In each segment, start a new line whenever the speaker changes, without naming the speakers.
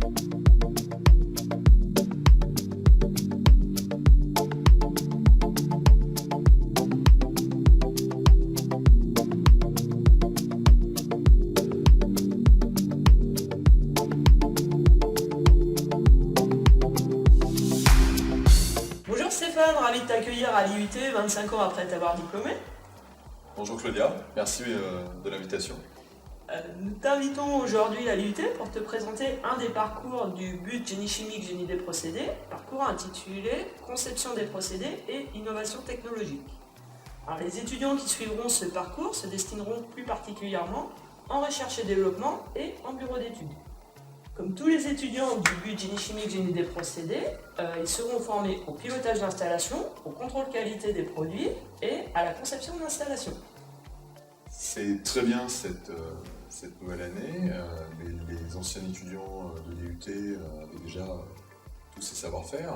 Bonjour Stéphane, ravi de t'accueillir à l'IUT 25 ans après t'avoir diplômé.
Bonjour Claudia, merci de l'invitation.
Nous t'invitons aujourd'hui à l'IUT pour te présenter un des parcours du BUT Génie chimique, Génie des procédés, parcours intitulé Conception des procédés et innovation technologique. Alors, les étudiants qui suivront ce parcours se destineront plus particulièrement en recherche et développement et en bureau d'études. Comme tous les étudiants du BUT Génie chimique, Génie des procédés, ils seront formés au pilotage d'installation, au contrôle qualité des produits et à la conception d'installation.
C'est très bien cette nouvelle année, mais les anciens étudiants de DUT avaient déjà tous ces savoir-faire.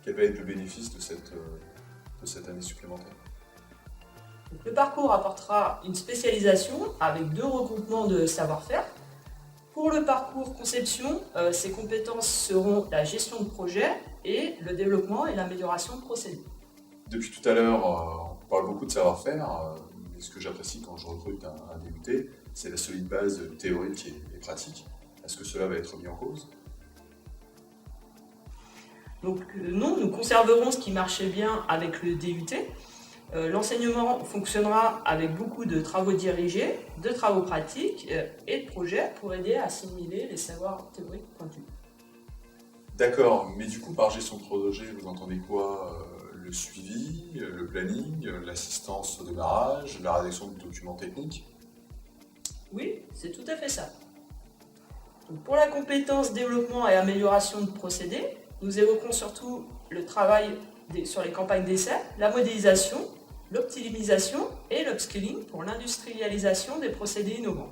Quel va être le bénéfice de cette année supplémentaire?
Donc, le parcours apportera une spécialisation avec 2 regroupements de savoir-faire. Pour le parcours conception, ses compétences seront la gestion de projet et le développement et l'amélioration de procédés.
Depuis tout à l'heure, on parle beaucoup de savoir-faire, mais ce que j'apprécie quand je recrute un DUT, c'est la solide base théorique et pratique. Est-ce que cela va être mis en cause?
Donc non, nous conserverons ce qui marchait bien avec le DUT. L'enseignement fonctionnera avec beaucoup de travaux dirigés, de travaux pratiques et de projets pour aider à assimiler les savoirs théoriques pointus.
D'accord, mais du coup, par gestion de projet, vous entendez quoi? Le suivi, le planning, l'assistance au démarrage, la rédaction de documents techniques?
Oui, c'est tout à fait ça. Donc, pour la compétence développement et amélioration de procédés, nous évoquons surtout le travail sur les campagnes d'essai, la modélisation, l'optimisation et l'upskilling pour l'industrialisation des procédés innovants.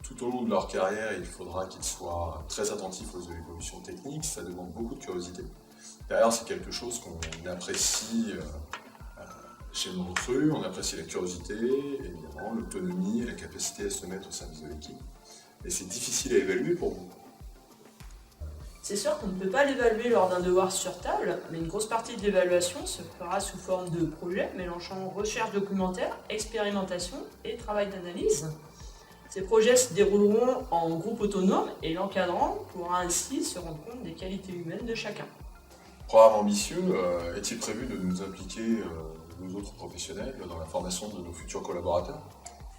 Tout au long de leur carrière, il faudra qu'ils soient très attentifs aux évolutions techniques, ça demande beaucoup de curiosité. D'ailleurs, c'est quelque chose qu'on apprécie chez nos recrues, on apprécie la curiosité, évidemment, l'autonomie et la capacité à se mettre au service de l'équipe. Mais c'est difficile à évaluer pour vous.
C'est sûr qu'on ne peut pas l'évaluer lors d'un devoir sur table, mais une grosse partie de l'évaluation se fera sous forme de projet mélangeant recherche documentaire, expérimentation et travail d'analyse. Ces projets se dérouleront en groupe autonome et l'encadrant pourra ainsi se rendre compte des qualités humaines de chacun.
Programme ambitieux, est-il prévu de nous impliquer, nous autres professionnels, dans la formation de nos futurs collaborateurs?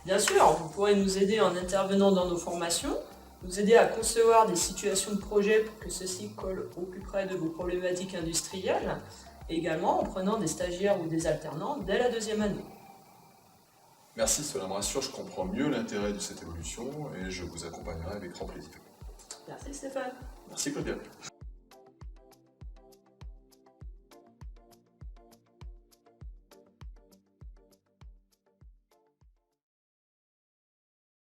Bien sûr, vous pourrez nous aider en intervenant dans nos formations, nous aider à concevoir des situations de projet pour que ceux-ci collent au plus près de vos problématiques industrielles, et également en prenant des stagiaires ou des alternants dès la 2e année.
Merci, cela me rassure, je comprends mieux l'intérêt de cette évolution et je vous accompagnerai avec grand plaisir.
Merci Stéphane.
Merci Claudia.